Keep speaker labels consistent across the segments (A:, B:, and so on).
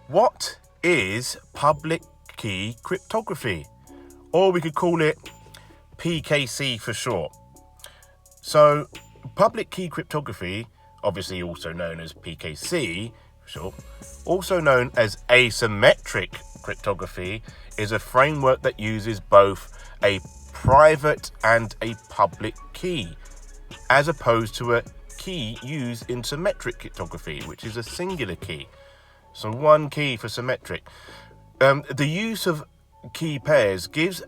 A: What is public key cryptography? Or we could call it PKC for short. So, public key cryptography, obviously also known as PKC for short, also known as asymmetric cryptography, is a framework that uses both a private and a public key, as opposed to a key used in symmetric cryptography, which is a singular key. So one key for symmetric. The use of key pairs gives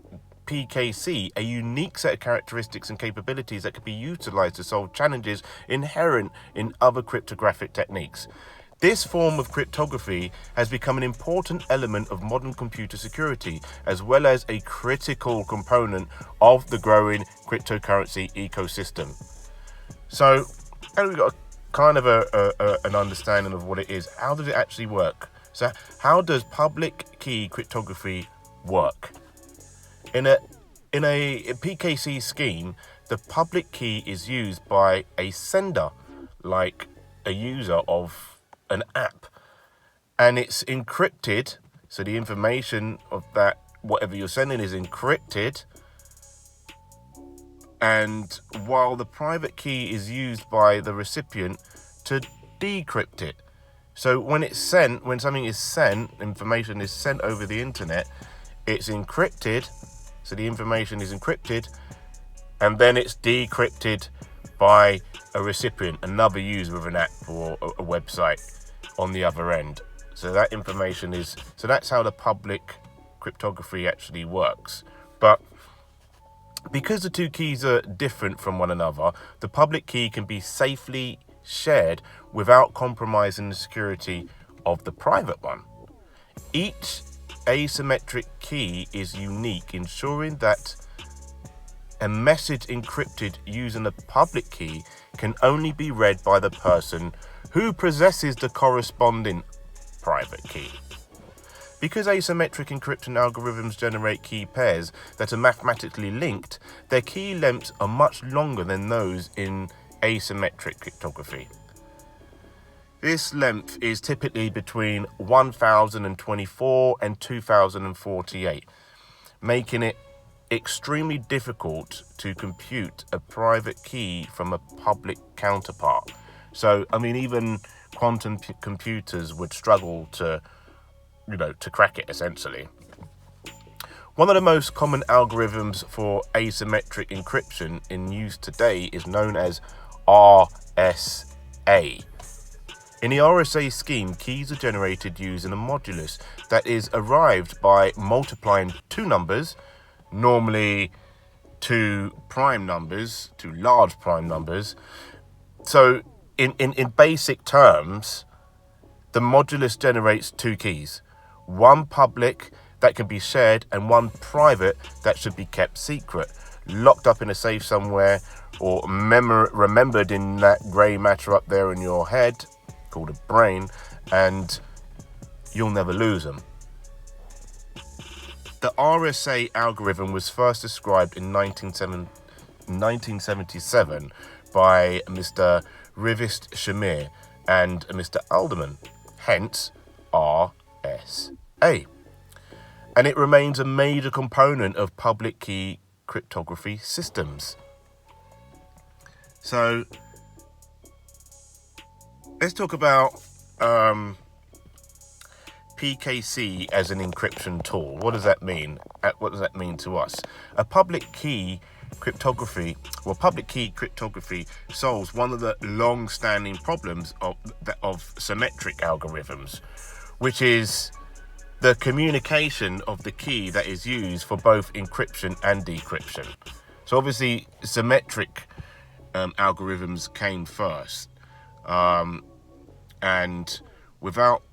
A: PKC a unique set of characteristics and capabilities that can be utilized to solve challenges inherent in other cryptographic techniques. This form of cryptography has become an important element of modern computer security, as well as a critical component of the growing cryptocurrency ecosystem. So, we've got kind of an understanding of what it is. How does it actually work? So, how does public key cryptography work? In a PKC scheme, the public key is used by a sender, like a user of an app, and it's encrypted. So the information of that, whatever you're sending, is encrypted. And while the private key is used by the recipient to decrypt it. So when it's sent, when something is sent, information is sent over the internet, it's encrypted. So the information is encrypted, and then it's decrypted by a recipient, another user of an app or a website on the other end. So that information is, so that's how the public cryptography actually works. But because the two keys are different from one another, the public key can be safely shared without compromising the security of the private one. Each asymmetric key is unique, ensuring that a message encrypted using a public key can only be read by the person who possesses the corresponding private key. Because asymmetric encryption algorithms generate key pairs that are mathematically linked, their key lengths are much longer than those in asymmetric cryptography. This length is typically between 1024 and 2048, making it extremely difficult to compute a private key from a public counterpart. So, even quantum computers would struggle to crack it, essentially. One of the most common algorithms for asymmetric encryption in use today is known as RSA. In the RSA scheme, keys are generated using a modulus that is arrived by multiplying two numbers, normally two large prime numbers. So in basic terms, the modulus generates two keys, one public that can be shared and one private that should be kept secret, locked up in a safe somewhere, or remembered in that grey matter up there in your head called a brain, and you'll never lose them. The RSA algorithm was first described in 1977 by Mr. Rivest Shamir and Mr. Alderman, hence RSA. And it remains a major component of public key cryptography systems. So, let's talk about PKC as an encryption tool. What does that mean? What does that mean to us? Public key cryptography solves one of the long-standing problems of symmetric algorithms, which is the communication of the key that is used for both encryption and decryption. So obviously, symmetric algorithms came first, and without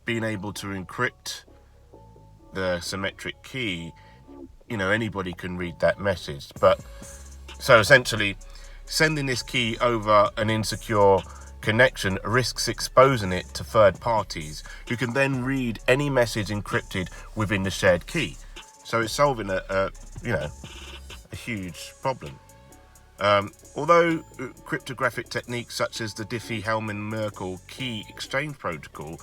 A: being able to encrypt the symmetric key, anybody can read that message. But so essentially, sending this key over an insecure connection risks exposing it to third parties who can then read any message encrypted within the shared key. So it's solving a huge problem. Although cryptographic techniques such as the Diffie-Hellman-Merkle key exchange protocol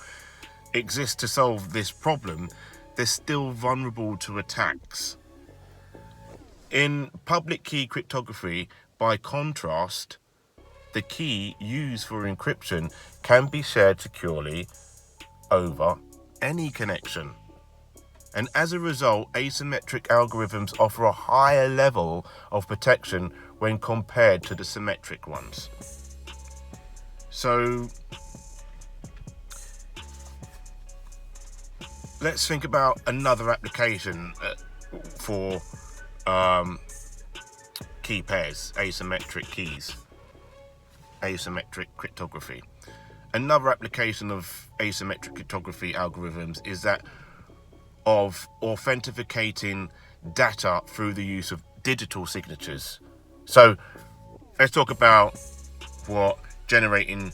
A: exist to solve this problem, they're still vulnerable to attacks. In public key cryptography, by contrast, the key used for encryption can be shared securely over any connection. And as a result, asymmetric algorithms offer a higher level of protection when compared to the symmetric ones. So let's think about another application for key pairs, asymmetric keys, asymmetric cryptography. Another application of asymmetric cryptography algorithms is that of authenticating data through the use of digital signatures. So let's talk about what generating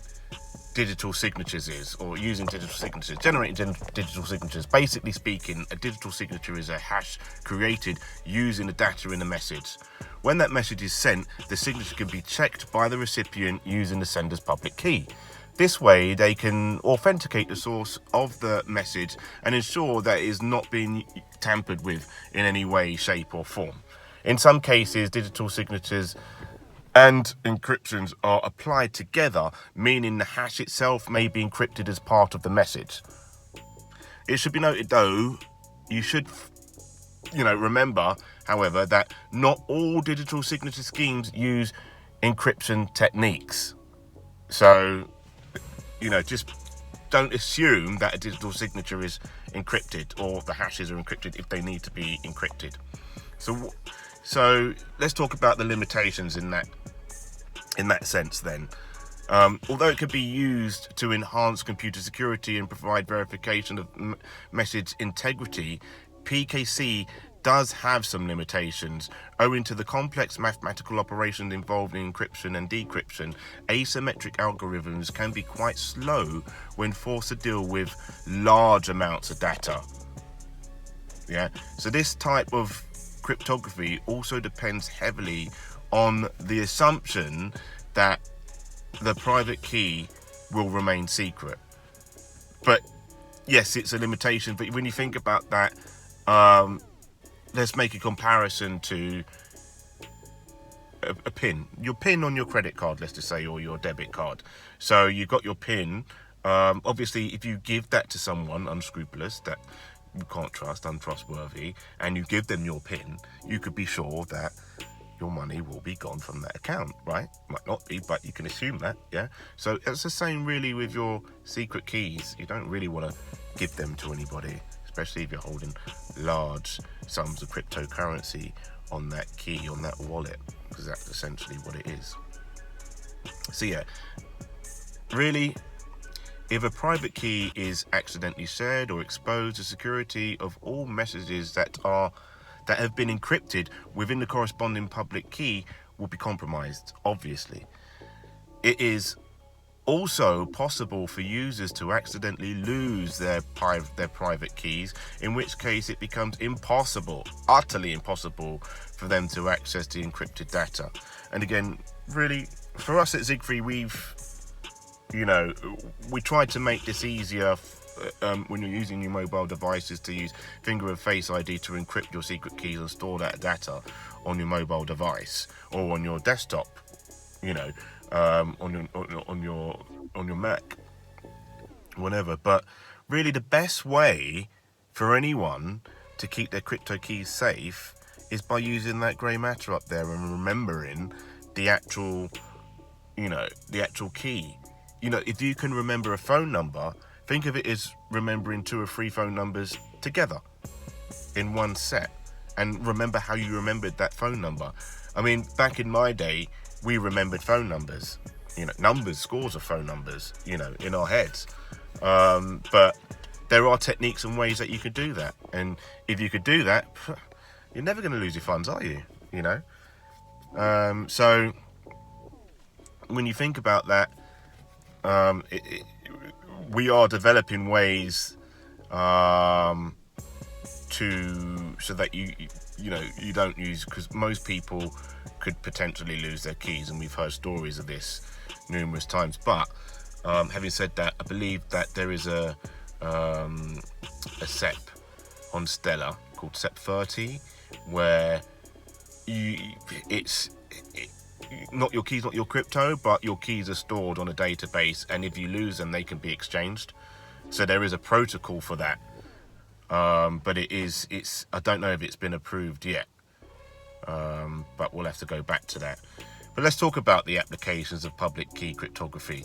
A: digital signatures is, or using digital signatures. Generating digital signatures, basically speaking, a digital signature is a hash created using the data in the message. When that message is sent, the signature can be checked by the recipient using the sender's public key. This way, they can authenticate the source of the message and ensure that it is not being tampered with in any way, shape, or form. In some cases, digital signatures and encryptions are applied together, meaning the hash itself may be encrypted as part of the message. It should be noted, though, you should remember, however, that not all digital signature schemes use encryption techniques. So, just don't assume that a digital signature is encrypted or the hashes are encrypted if they need to be encrypted. So let's talk about the limitations in that sense then. Although it can be used to enhance computer security and provide verification of message integrity, PKC does have some limitations. Owing to the complex mathematical operations involved in encryption and decryption, asymmetric algorithms can be quite slow when forced to deal with large amounts of data. So this type of cryptography also depends heavily on the assumption that the private key will remain secret. But yes, it's a limitation. But when you think about that, let's make a comparison to a PIN. Your PIN on your credit card, let's just say, or your debit card. So you've got your PIN. Obviously, if you give that to someone unscrupulous that you can't trust, untrustworthy, and you give them your PIN, you could be sure that your money will be gone from that account, right? Might not be, but you can assume that, yeah? So it's the same really with your secret keys. You don't really want to give them to anybody, especially if you're holding large sums of cryptocurrency on that key, on that wallet, because that's essentially what it is. So yeah, really, if a private key is accidentally shared or exposed, the security of all messages that have been encrypted within the corresponding public key will be compromised, obviously. It is also possible for users to accidentally lose their private keys, in which case it becomes impossible, utterly impossible, for them to access the encrypted data. And again, really, for us at Zigfree, we tried to make this easier when you're using your mobile devices to use finger and face ID to encrypt your secret keys and store that data on your mobile device or on your desktop, on your Mac, whatever. But really, the best way for anyone to keep their crypto keys safe is by using that grey matter up there and remembering the actual key. If you can remember a phone number, think of it as remembering 2 or 3 phone numbers together in one set, and remember how you remembered that phone number. I mean, back in my day, we remembered phone numbers, scores of phone numbers, in our heads. But there are techniques and ways that you could do that. And if you could do that, you're never going to lose your funds, are you? So when you think about that, we are developing ways so that you don't use, because most people could potentially lose their keys, and we've heard stories of this numerous times. But having said that, I believe that there is a a SEP on Stellar called SEP30, where not your keys, not your crypto, but your keys are stored on a database, and if you lose them, they can be exchanged. So there is a protocol for that, but it's I don't know if it's been approved yet, but we'll have to go back to that. But let's talk about the applications of public key cryptography.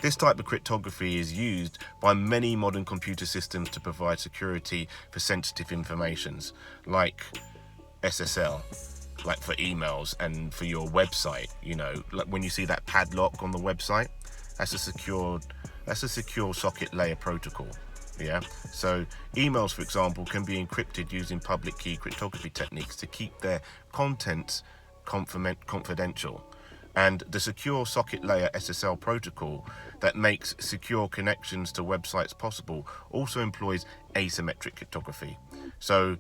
A: This type of cryptography is used by many modern computer systems to provide security for sensitive informations, like SSL, like for emails and for your website. You know, like when you see that padlock on the website, that's a secure socket layer protocol. Yeah, so emails, for example, can be encrypted using public key cryptography techniques to keep their contents confidential. And the secure socket layer SSL protocol that makes secure connections to websites possible also employs asymmetric cryptography. So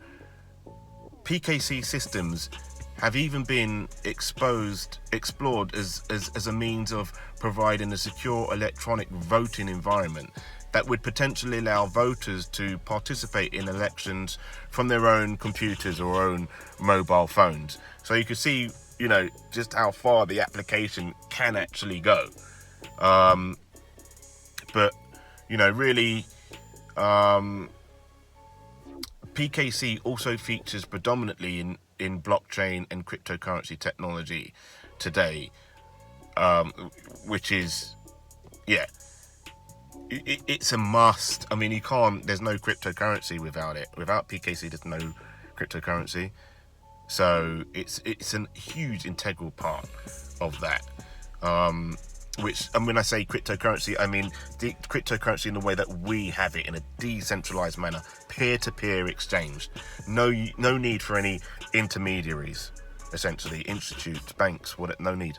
A: PKC systems have even been explored as a means of providing a secure electronic voting environment that would potentially allow voters to participate in elections from their own computers or own mobile phones. So you can see, you know, just how far the application can actually go. But, you know, really, PKC also features predominantly in blockchain and cryptocurrency technology today, which is, yeah, it's a must. I mean, there's no cryptocurrency without it. Without PKC, there's no cryptocurrency. So it's a huge integral part of that. And when I say cryptocurrency, I mean the cryptocurrency in the way that we have it, in a decentralized manner, peer-to-peer exchange. No need for any intermediaries, essentially, institutes, banks, no need.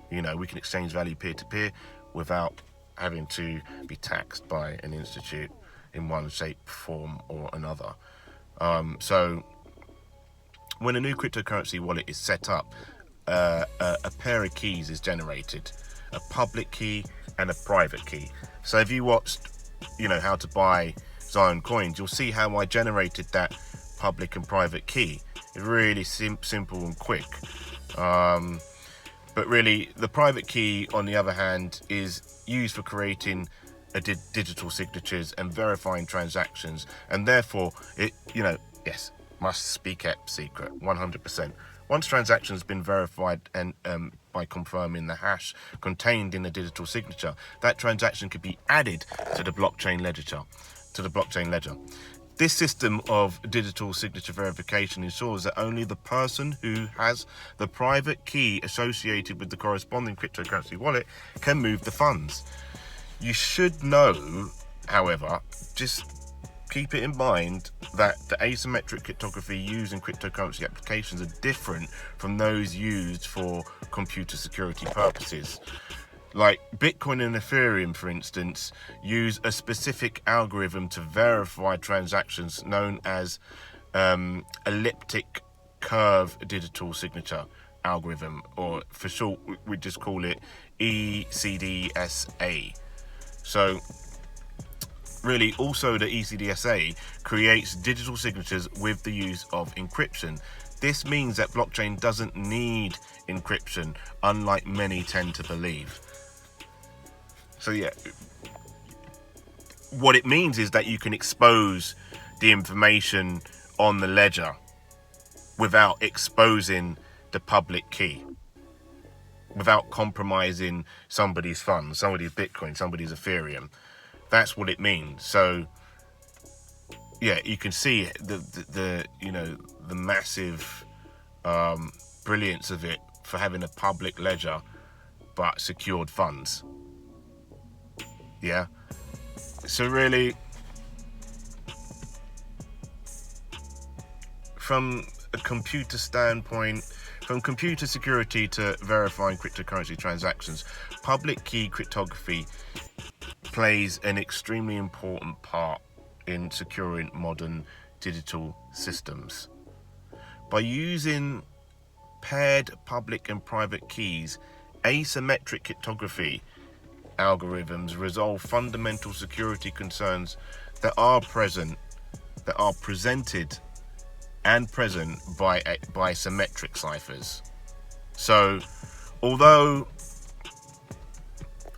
A: You know, we can exchange value peer-to-peer without having to be taxed by an institute in one shape, form, or another. So when a new cryptocurrency wallet is set up, a pair of keys is generated, a public key and a private key. So if you watched, you know, how to buy Zioncoins, you'll see how I generated that public and private key. It's really simple and quick. But really, the private key, on the other hand, is used for creating digital signatures and verifying transactions, and therefore it, you know, yes, must be kept secret 100%. Once transaction has been verified and by confirming the hash contained in the digital signature, that transaction could be added to the blockchain ledger. This system of digital signature verification ensures that only the person who has the private key associated with the corresponding cryptocurrency wallet can move the funds. You should know, however, just keep it in mind that the asymmetric cryptography used in cryptocurrency applications are different from those used for computer security purposes. Like Bitcoin and Ethereum, for instance, use a specific algorithm to verify transactions known as elliptic curve digital signature algorithm, or for short, we just call it ECDSA. So really, also the ECDSA creates digital signatures with the use of encryption. This means that blockchain doesn't need encryption, unlike many tend to believe. So yeah, what it means is that you can expose the information on the ledger without exposing the public key, without compromising somebody's funds, somebody's Bitcoin, somebody's Ethereum. That's what it means. So yeah, you can see the you know, the massive brilliance of it for having a public ledger but secured funds. Yeah. So really, from a computer standpoint, from computer security to verifying cryptocurrency transactions, public key cryptography plays an extremely important part in securing modern digital systems. By using paired public and private keys, asymmetric cryptography algorithms resolve fundamental security concerns that are presented and present by symmetric ciphers. So although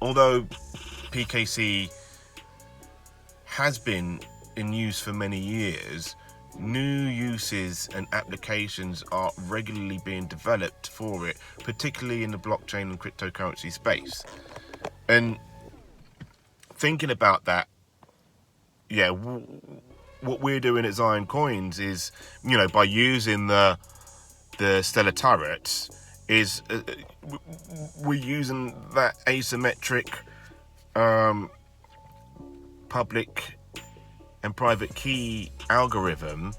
A: PKC has been in use for many years, new uses and applications are regularly being developed for it, particularly in the blockchain and cryptocurrency space. And thinking about that, yeah, what we're doing at Zioncoins is, by using the stellar turrets, is we're using that asymmetric public and private key algorithm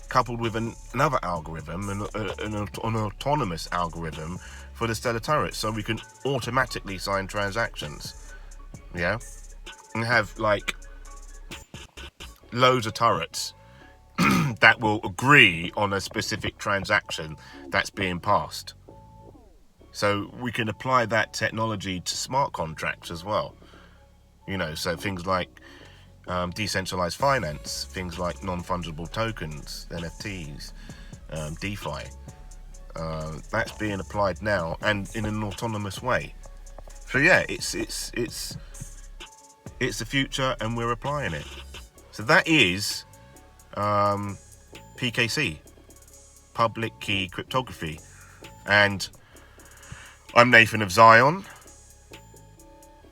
A: coupled with another algorithm, an autonomous algorithm for the stellar turrets, so we can automatically sign transactions, and have like loads of turrets that will agree on a specific transaction that's being passed. So we can apply that technology to smart contracts as well. So things like decentralized finance, things like non-fungible tokens, NFTs, DeFi. That's being applied now and in an autonomous way. So yeah, it's the future, and we're applying it. So that is PKC, Public Key Cryptography. And I'm Nathan of Zion.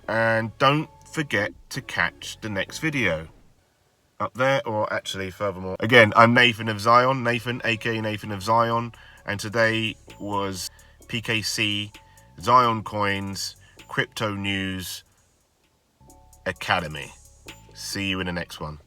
A: And don't forget to catch the next video up there, or actually furthermore. Again, I'm Nathan of Zion, Nathan, aka Nathan of Zion. And today was PKC, Zioncoins Crypto News Academy. See you in the next one.